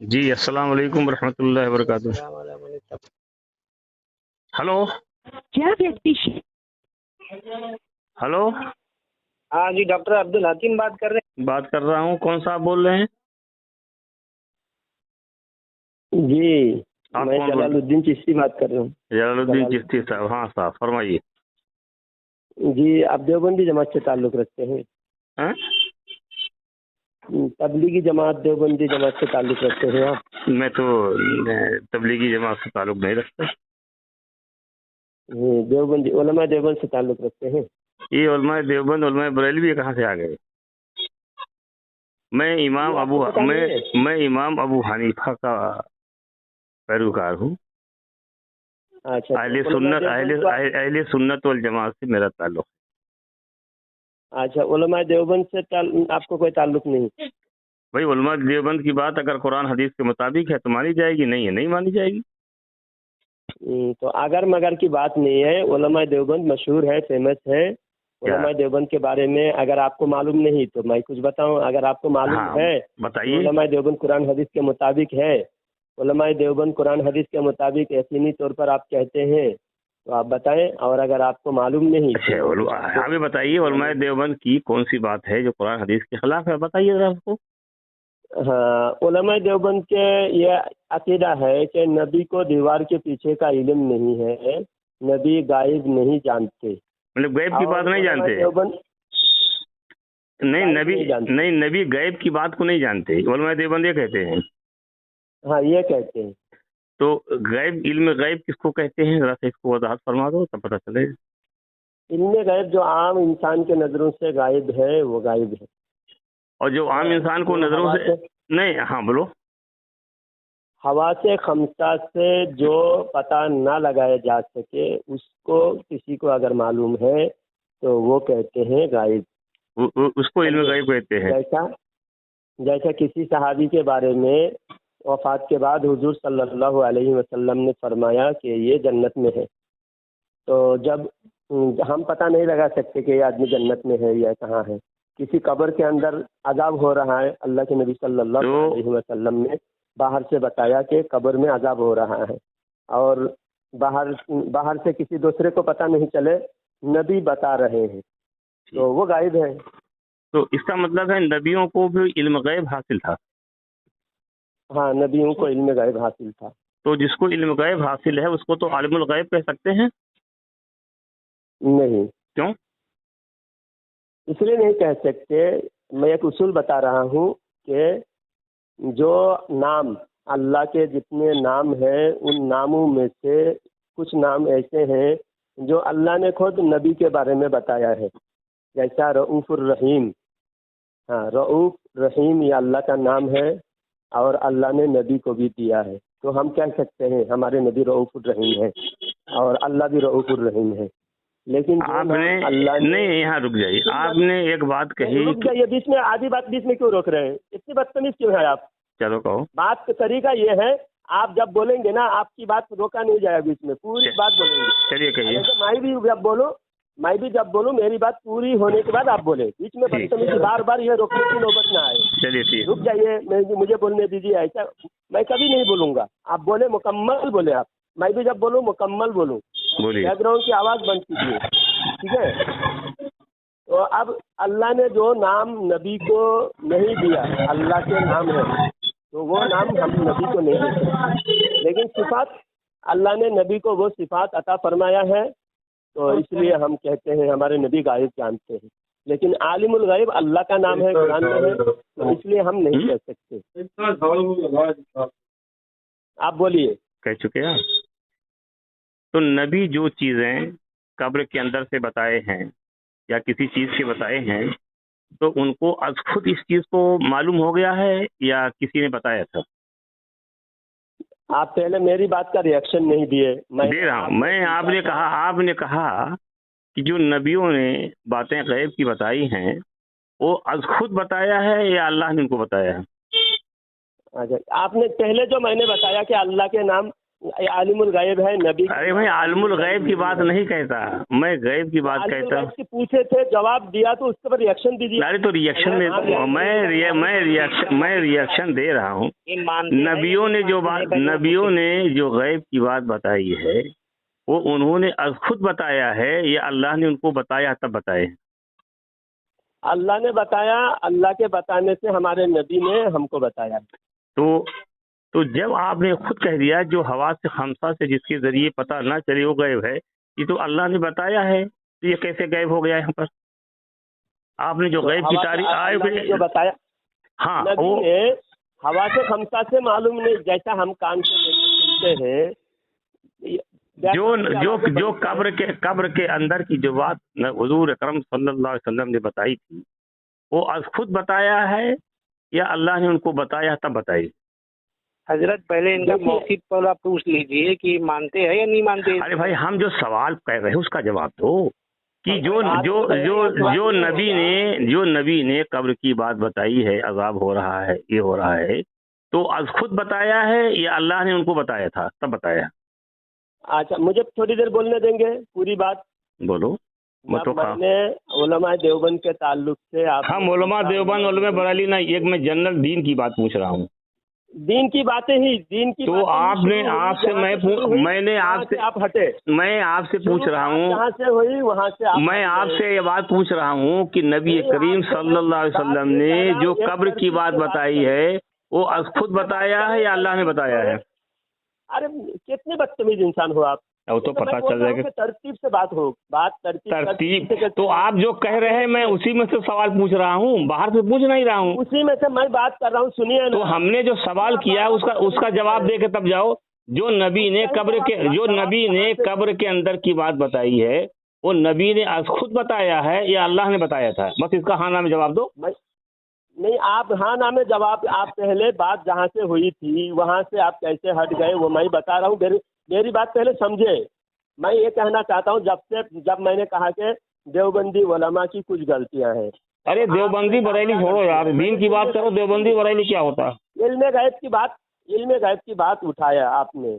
جی السلام علیکم ورحمۃ اللہ وبرکاتہ۔ السلام علیکم۔ ہلو کیا ویکتی ہلو، ہاں جی، ڈاکٹر عبد الحکیم بات کر رہے بات کر رہا ہوں، کون صاحب بول رہے ہیں؟ ہیں؟ جی آپ میں کون جلال الدین چشتی بات کر رہا ہوں۔ جلال الدین چشتی صاحب؟ ہاں صاحب فرمائیے۔ جی آپ دیوبندی جماعت سے تعلق رکھتے ہیں؟ ہاں؟ تبلیغی جماعت دیوبندی جماعت سے تعلق رکھتے ہیں آپ؟ میں تو تبلیغی جماعت سے تعلق نہیں رکھتا۔ دیوبندی علماء دیوبند سے تعلق رکھتے ہیں؟ یہ علماء دیوبند علماء بریلوی کہاں سے آ گئے؟ میں امام یہ آپ ابو کو پتہ نہیں ہے؟ میں امام ابو حنیفہ کا پیروکار ہوں۔ اچھا، اہل علماء سنت دیوبند کا، اہل سنت والجماعت سے میرا تعلق۔ اچھا علماء دیوبند سے آپ کو کوئی تعلق نہیں؟ بھائی علماء دیوبند کی بات اگر قرآن حدیث کے مطابق ہے تو مانی جائے گی، نہیں ہے نہیں مانی جائے گی۔ تو اگر مگر کی بات نہیں ہے، علماء دیوبند مشہور ہے، فیمس ہے۔ کیا؟ علماء دیوبند کے بارے میں اگر آپ کو معلوم نہیں تو میں کچھ بتاؤں، اگر آپ کو معلوم ہاں ہے بتائیے۔ تو علماء دیوبند قرآن حدیث کے مطابق ہے۔ علماء دیوبند قرآن حدیث کے مطابق یقینی طور پر آپ کہتے ہیں تو آپ بتائیں، اور اگر آپ کو معلوم نہیں تو میں کچھ آپ کو ہمیں بتائیے علماء دیوبند کی کون سی بات ہے جو قرآن حدیث کے خلاف ہے، بتائیے ذرا آپ کو۔ ہاں، علماء دیوبند کے یہ عقیدہ ہے کہ نبی کو دیوار کے پیچھے کا علم نہیں ہے، نبی غائب نہیں جانتے۔ مطلب غیب کی بات نہیں علماء جانتے؟ دیوبند نہیں غائب نبی نہیں جانتے۔ نہیں نبی غیب کی بات کو نہیں جانتے، علماء دیوبند یہ کہتے ہیں۔ ہاں یہ کہتے ہیں۔ تو غیب علم غیب کس کو کہتے ہیں، ذرا سا اس کو وضاحت فرما دو تب پتہ چلے۔ علم غیب جو عام انسان کے نظروں سے غائب ہے وہ غائب ہے۔ اور جو عام انسان کو نظروں سے نہیں، ہاں بولو۔ حواس خمسہ سے جو پتہ نہ لگایا جا سکے اس کو کسی کو اگر معلوم ہے تو وہ کہتے ہیں غائب۔ اس کو علم غیب کہتے ہیں۔ جیسا کسی صحابی کے بارے میں وفات کے بعد حضور صلی اللہ علیہ وسلم نے فرمایا کہ یہ جنت میں ہے، تو جب ہم پتہ نہیں لگا سکتے کہ یہ آدمی جنت میں ہے یا کہاں ہے۔ کسی قبر کے اندر عذاب ہو رہا ہے، اللہ کے نبی صلی اللہ علیہ وسلم نے باہر سے بتایا کہ قبر میں عذاب ہو رہا ہے، اور باہر سے کسی دوسرے کو پتہ نہیں چلے، نبی بتا رہے ہیں، تو وہ غائب ہے۔ تو اس کا مطلب ہے نبیوں کو بھی علم غیب حاصل تھا۔ ہاں نبیوں کو علم غیب حاصل تھا۔ تو جس کو علم غیب حاصل ہے اس کو تو عالم الغیب کہہ سکتے ہیں؟ نہیں، کیوں؟ اس لیے نہیں کہہ سکتے، میں ایک اصول بتا رہا ہوں کہ جو نام اللہ کے جتنے نام ہیں ان ناموں میں سے کچھ نام ایسے ہیں جو اللہ نے خود نبی کے بارے میں بتایا ہے، جیسا رؤوف الرحیم۔ ہاں رؤوف رحیم یہ اللہ کا نام ہے اور اللہ نے نبی کو بھی دیا ہے، تو ہم کہہ سکتے ہیں ہمارے نبی رؤوف الرحیم ہے اور اللہ بھی رؤوف الرحیم ہے۔ لیکن آپ نے نہیں، یہاں رک جائیے، آپ نے ایک بات کہی۔ رک جائیے، بیچ میں آدھی بات بیچ میں کیوں روک رہے ہیں؟ اتنی بدتمیز کیوں ہے آپ؟ چلو کہو۔ بات کا طریقہ یہ ہے، آپ جب بولیں گے نا آپ کی بات روکا نہیں جائے، بیچ میں پوری بات بولیں گے۔ چلیے کہیے۔ میں بھی جب بولوں میری بات پوری ہونے کے بعد آپ بولیں، بیچ میں بدتمیزی بار بار یہ روکنے کی نوبت نہ آئے۔ چلیے ٹھیک۔ رک جائیے، مجھے بولنے دیجیے، ایسا میں کبھی نہیں بولوں گا، آپ بولے مکمل بولے آپ، میں بھی جب بولوں مکمل بولوں۔ بولیے۔ بیک گراؤنڈ کی آواز بند کیجیے، ٹھیک ہے؟ تو اب اللہ نے جو نام نبی کو نہیں دیا اللہ کے نام ہے، تو وہ نام ہم نبی کو نہیں دے سکتے، لیکن صفات اللہ نے نبی کو وہ صفات عطا فرمایا ہے، تو اس لیے ہم کہتے ہیں ہمارے نبی غائب جانتے ہیں، لیکن عالم الغیب اللہ کا نام ہے، قرآن میں ہے، تو اس لیے ہم نہیں کہہ سکتے۔ آپ بولیے۔ کہہ چکے ہیں۔ تو نبی جو چیزیں قبر کے اندر سے بتائے ہیں یا کسی چیز کے بتائے ہیں تو ان کو از خود اس چیز کو معلوم ہو گیا ہے یا کسی نے بتایا تھا؟ آپ پہلے میری بات کا ریئیکشن نہیں دیے۔ دے رہا ہوں میں۔ آپ نے کہا کہ جو نبیوں نے باتیں غیب کی بتائی ہیں وہ از خود بتایا ہے یا اللہ نے ان کو بتایا ہے؟ اچھا، آپ نے پہلے جو میں نے بتایا کہ اللہ کے نام عالم الغیب ہے نبی. ارے بھائی عالم الغیب کی بات نہیں کہتا میں، غیب کی بات کہتا ہوں. کی پوچھے تھے جواب دیا تو اس کے اوپر ریئیکشن دیجیے. ارے تو ریئیکشن میں ریئیکشن دے رہا ہوں. نبیوں نے جو غیب کی بات بتائی ہے وہ انہوں نے از خود بتایا ہے یا اللہ نے ان کو بتایا تب بتائے؟ اللہ نے بتایا، اللہ کے بتانے سے ہمارے نبی نے ہم کو بتایا. تو جب آپ نے خود کہہ دیا جو حواس خمسہ سے جس کے ذریعے پتہ نہ چلے وہ غیب ہے، یہ تو اللہ نے بتایا ہے، تو یہ کیسے غیب ہو گیا یہاں پر؟ آپ نے جو غیب کی تعریف جو بتایا، ہاں نبی نے حواس خمسہ سے معلوم نہیں، جیسا ہم کان سے سنتے ہیں. جو قبر کے اندر کی جو بات حضور اکرم صلی اللہ علیہ وسلم نے بتائی تھی وہ از خود بتایا ہے یا اللہ نے ان کو بتایا تب بتائی؟ حضرت پہلے ان کا موقف پر آپ پوچھ لیجئے کہ مانتے ہیں یا نہیں مانتے. ارے بھائی ہم جو سوال کر رہے ہیں اس کا جواب دو کہ جو نبی نے قبر کی بات بتائی ہے، عذاب ہو رہا ہے، یہ ہو رہا ہے، تو از خود بتایا ہے یا اللہ نے ان کو بتایا تھا تب بتایا؟ اچھا مجھے تھوڑی دیر بولنے دیں گے پوری بات؟ بولو. میں نے علماء دیوبند کے تعلق سے ہم علماء دیوبند علماء بریلی نہ، ایک میں جنرل دین کی بات پوچھ رہا ہوں. دین کی باتیں ہی تو آپ نے آپ سے میں آپ سے پوچھ رہا ہوں، کہاں سے ہوئی وہاں سے میں آپ سے یہ بات پوچھ رہا ہوں کہ نبی کریم صلی اللہ علیہ وسلم نے جو قبر کی بات بتائی ہے وہ از خود بتایا ہے یا اللہ نے بتایا ہے؟ ارے کتنے بدتمیز انسان ہو آپ. وہ تو پتہ چل جائے گا. ترتیب سے بات ہو، ترتیب. تو آپ جو کہہ رہے ہیں میں اسی میں سے سوال پوچھ رہا ہوں، باہر سے پوچھ نہیں رہا ہوں. اسی میں سے میں بات کر رہا ہوں، سنیے. تو ہم نے جو سوال کیا اس کا جواب دے کے تب جاؤ. جو نبی نے قبر کے اندر کی بات بتائی ہے وہ نبی نے از خود بتایا ہے یا اللہ نے بتایا تھا؟ بس اس کا ہاں نام جواب دو. نہیں آپ ہاں نام جواب، آپ پہلے بات جہاں سے ہوئی تھی وہاں سے آپ کیسے ہٹ گئے وہ میں بتا رہا ہوں. میری بات پہلے سمجھے. میں یہ کہنا چاہتا ہوں جب میں نے کہا کہ دیوبندی علماء کی کچھ غلطیاں ہیں. ارے دیوبندی بریلی چھوڑو یار، دین کی بات کرو. دیوبندی بریلی کیا ہوتا ہے؟ علم غیب کی بات اٹھایا آپ نے،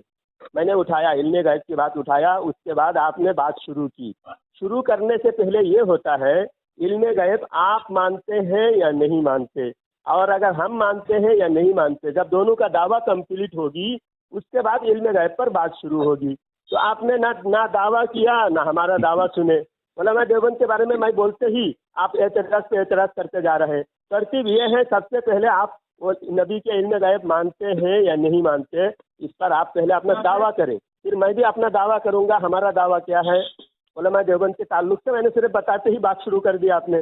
میں نے اٹھایا علم غیب کی بات اٹھایا. اس کے بعد آپ نے بات شروع کی. شروع کرنے سے پہلے یہ ہوتا ہے علم غیب آپ مانتے ہیں یا نہیں مانتے، اور اگر ہم مانتے ہیں یا نہیں مانتے، جب دونوں کا دعویٰ کمپلیٹ ہوگی اس کے بعد علم غیب پر بات شروع ہوگی. تو آپ نے نہ دعویٰ کیا نہ ہمارا دعویٰ سنے. علماء دیوبند کے بارے میں بولتے ہی آپ اعتراض پہ اعتراض کرتے جا رہے ہیں. ترتیب یہ ہے سب سے پہلے آپ نبی کے علم غیب مانتے ہیں یا نہیں مانتے، اس پر آپ پہلے اپنا دعویٰ کریں، پھر میں بھی اپنا دعویٰ کروں گا. ہمارا دعویٰ کیا ہے علماء دیوبند کے تعلق سے؟ میں نے صرف بتاتے ہی بات شروع کر دی آپ نے.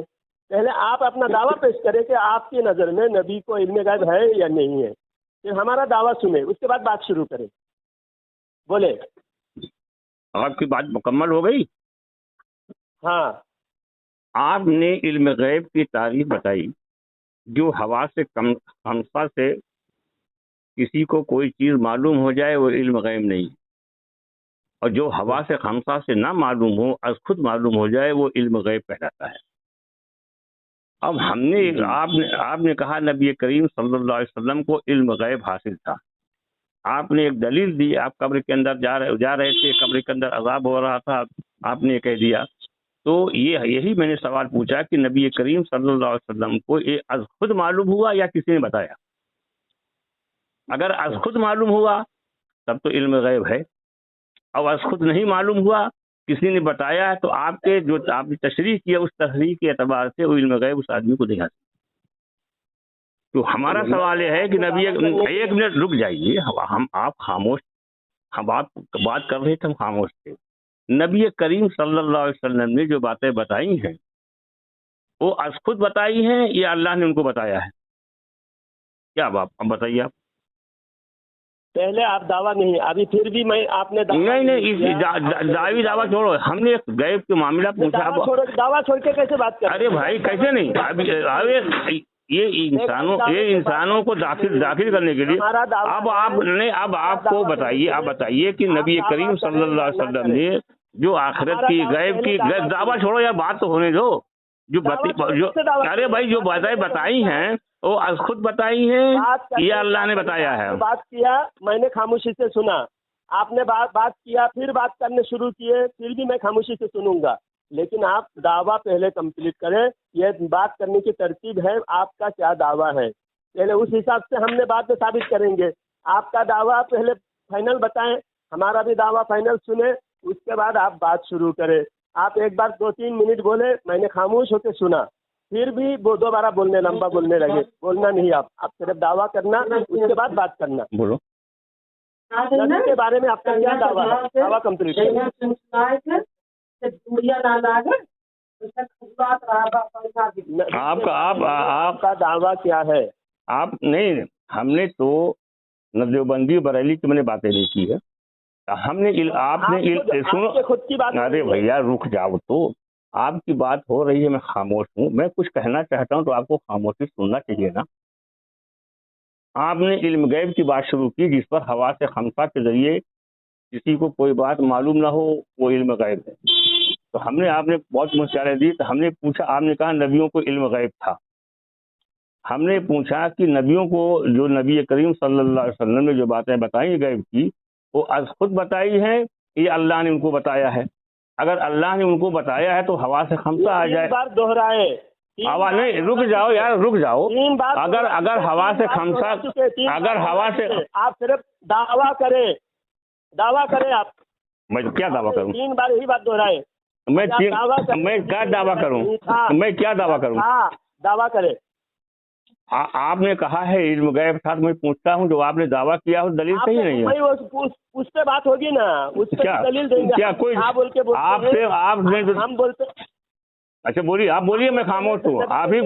پہلے آپ اپنا دعویٰ پیش کریں کہ آپ کی نظر میں نبی کو علم غیب ہے یا نہیں ہے، پھر ہمارا دعویٰ سنیں، اس کے بعد بات شروع کریں. بولے. آپ کی بات مکمل ہو گئی؟ ہاں. آپ نے علم غیب کی تعریف بتائی. جو ہوا سے خمسہ سے کسی کو کوئی چیز معلوم ہو جائے وہ علم غیب نہیں، اور جو ہوا سے خمسہ سے نہ معلوم ہو از خود معلوم ہو جائے وہ علم غیب کہلاتا ہے. اب آپ نے کہا نبی کریم صلی اللہ علیہ وسلم کو علم غیب حاصل تھا. آپ نے ایک دلیل دی، آپ قبر کے اندر جا رہے تھے، قبر کے اندر عذاب ہو رہا تھا، آپ نے کہہ دیا. تو یہی میں نے سوال پوچھا کہ نبی کریم صلی اللہ علیہ وسلم کو یہ از خود معلوم ہوا یا کسی نے بتایا؟ اگر از خود معلوم ہوا تب تو علم غیب ہے، اور از خود نہیں معلوم ہوا کسی نے بتایا تو آپ نے تشریح کیا اس تشریح کے اعتبار سے وہ علم غیب اس آدمی کو نہیں حاصل. تو ہمارا سوال یہ ہے کہ نبی ایک منٹ رک جائیے، آپ خاموش، ہم بات کر رہے تھے، ہم خاموش تھے. نبی کریم صلی اللہ علیہ وسلم نے جو باتیں بتائی ہیں وہ از خود بتائی ہیں یا اللہ نے ان کو بتایا ہے؟ کیا اب بتائیے آپ. پہلے آپ دعویٰ نہیں، ابھی پھر بھی میں آپ نے نہیں دعویٰ چھوڑو، ہم نے غیب کے معاملہ پوچھا. دعویٰ چھوڑ کے کیسے بات کر؟ ارے بھائی کیسے نہیں، یہ انسانوں کو داخل کرنے کے لیے اب آپ کو بتائیے کہ نبی کریم صلی اللہ علیہ وسلم نے جو آخرت کی غیب کی دعویٰ چھوڑو یا بات تو ہونے دو. ارے بھائی جو باتیں بتائی ہیں وہ از خود بتائی ہیں یا اللہ نے بتایا ہے؟ بات کیا، میں نے خاموشی سے سنا. آپ نے بات کیا، پھر بات کرنے شروع کیے، پھر بھی میں خاموشی سے سنوں گا، لیکن آپ دعویٰ پہلے کمپلیٹ کریں. یہ بات کرنے کی ترتیب ہے، آپ کا کیا دعویٰ ہے پہلے اس حساب سے ہم نے بعد میں ثابت کریں گے. آپ کا دعویٰ پہلے فائنل بتائیں، ہمارا بھی دعویٰ فائنل سنیں، اس کے بعد آپ بات شروع کریں. آپ ایک بار 2-3 منٹ بولے، میں نے خاموش ہو کے سنا، پھر بھی وہ دوبارہ بولنے لمبا بولنے لگے. بولنا نہیں، آپ صرف دعویٰ کرنا، اس کے بعد بات کرنا. بولو نبی کے بارے میں آپ کا کیا دعویٰ ہے؟ دعویٰ کمپلیٹ کریں. آپ کا دعویٰ کیا ہے؟ آپ نہیں، ہم نے تو دیوبندی بریلی کی میں نے باتیں نہیں کی ہے. ہم نے آپ نے سنو، خود کی بات. ارے بھیا رک جاؤ، تو آپ کی بات ہو رہی ہے، میں خاموش ہوں. میں کچھ کہنا چاہتا ہوں تو آپ کو خاموشی سننا چاہیے نا. آپ نے علم غیب کی بات شروع کی، جس پر حواس خمسہ کے ذریعے کسی کو کوئی بات معلوم نہ ہو، وہ علم غیب ہے. تو ہم نے، آپ نے بہت مشورے دی، تو ہم نے پوچھا، آپ نے کہا نبیوں کو علم غیب تھا. ہم نے پوچھا کہ نبیوں کو، جو نبی کریم صلی اللہ علیہ وسلم نے جو باتیں بتائیں غیب کی، وہ از خود بتائی ہیں یہ اللہ نے ان کو بتایا ہے؟ اگر اللہ نے ان کو بتایا ہے تو حواس خمسہ آ جائے. بار دہرائے آواز نہیں، رک جاؤ یار، رک جاؤ. اگر حواس خمسہ، اگر حواس، آپ صرف دعویٰ کریں آپ. میں کیا دعویٰ کروں؟ 3 بار یہی بات دہرائے. میں کیا دعویٰ کروں؟ میں کیا دعویٰ کروں؟ دعویٰ کرے. آپ نے کہا ہے علم غیب تھا، تو میں پوچھتا ہوں جو آپ نے دعویٰ کیا ہے دلیل صحیح نہیں ہے. اس پہ بات ہوگی نا، اس پہ دلیل دیں گے. کیا کوئی آپ نے ہم بولتے. اچھا بولیے، آپ بولیے، میں خاموش ہوں. آپ ہی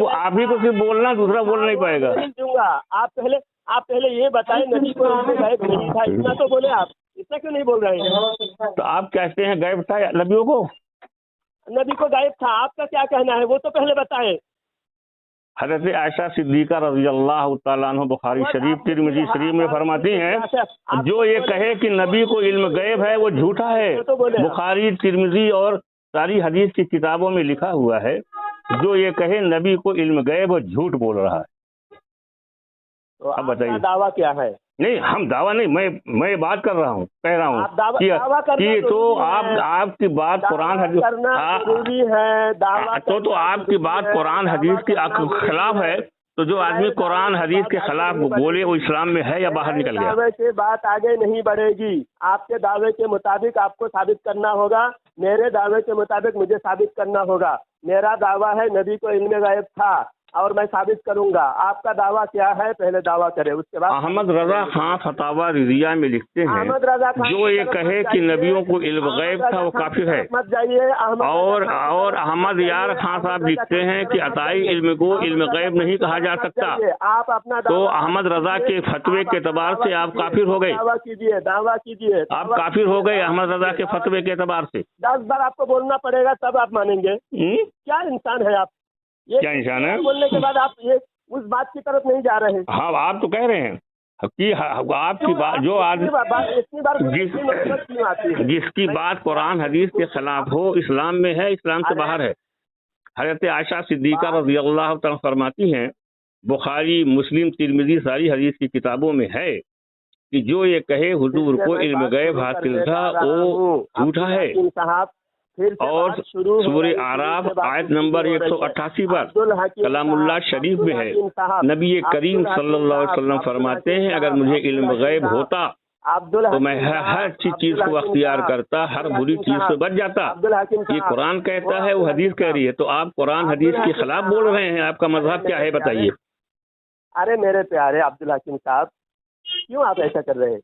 کو صرف بولنا، دوسرا بول نہیں پائے گا. دوں گا. آپ پہلے یہ بتائیں نبی کو غیب نہیں تھا، اتنا تو بولے. آپ اتنا کیوں نہیں بول رہے ہیں؟ تو آپ کہتے ہیں غیب تھا نبیوں کو؟ نبی کو غائب تھا، آپ کا کیا کہنا ہے وہ تو پہلے بتائیں. حضرت عائشہ صدیقہ رضی اللہ تعالیٰ عنہ بخاری شریف ترمذی شریف میں فرماتی ہیں، جو یہ کہے کہ نبی کو علم غیب ہے وہ جھوٹا ہے. بخاری، ترمذی اور ساری حدیث کی کتابوں میں لکھا ہوا ہے، جو یہ کہے نبی کو علم غیب وہ جھوٹ بول رہا ہے. اب بتائیے دعویٰ کیا ہے؟ نہیں، ہم دعویٰ نہیں، میں بات کر رہا ہوں، کہہ رہا ہوں کہ تو آپ کی بات قرآن حدیث تو آپ کی بات قرآن حدیث کے خلاف ہے. تو جو آدمی قرآن حدیث کے خلاف بولے وہ اسلام میں ہے یا باہر نکل گیا؟ دعوے سے بات آگے نہیں بڑھے گی. آپ کے دعوے کے مطابق آپ کو ثابت کرنا ہوگا، میرے دعوے کے مطابق مجھے ثابت کرنا ہوگا. میرا دعویٰ ہے نبی کو علم غیب تھا اور میں ثابت کروں گا. آپ کا دعویٰ کیا ہے؟ پہلے دعویٰ کرے، اس کے بعد. احمد رضا خان فتاوی رضیہ میں لکھتے ہیں، جو یہ کہے کہ نبیوں کو علم غیب تھا وہ کافر ہے. مت جائیے. اور احمد یار خان صاحب لکھتے ہیں کہ عطائی علم کو علم غیب نہیں کہا جا سکتا. آپ اپنا تو احمد رضا کے فتوے کے اعتبار سے آپ کافر ہو گئے. دعویٰ کیجیے. آپ کافر ہو گئے احمد رضا کے فتوے کے اعتبار سے. 10 بار آپ کو بولنا پڑے گا تب آپ مانیں گے. کیا انسان ہے آپ؟ کیا انسان ہے؟ بولنے کے بعد آپ یہ اس بات کی طرف نہیں جا رہے ہیں. ہاں، آپ تو کہہ رہے ہیں کہ آپ کی بات، جو جس کی بات قرآن حدیث کے خلاف ہو اسلام میں ہے، اسلام سے باہر ہے. حضرت عائشہ صدیقہ رضی اللہ تعالیٰ فرماتی ہیں، بخاری، مسلم، ترمذی ساری حدیث کی کتابوں میں ہے کہ جو یہ کہے حضور کو علم غیب حاصل تھا وہ جھوٹا ہے. اور سورہ اعراف آیت نمبر 188 پر کلام اللہ شریف میں ہے، نبی کریم صلی اللہ علیہ وسلم فرماتے ہیں اگر مجھے علم غیب ہوتا تو میں ہر چیز کو اختیار کرتا، ہر بری چیز سے بچ جاتا. یہ قرآن کہتا ہے، وہ حدیث کہہ رہی ہے. تو آپ قرآن حدیث کے خلاف بول رہے ہیں. آپ کا مذہب کیا ہے بتائیے؟ ارے میرے پیارے عبدالحکیم صاحب، کیوں آپ ایسا کر رہے ہیں؟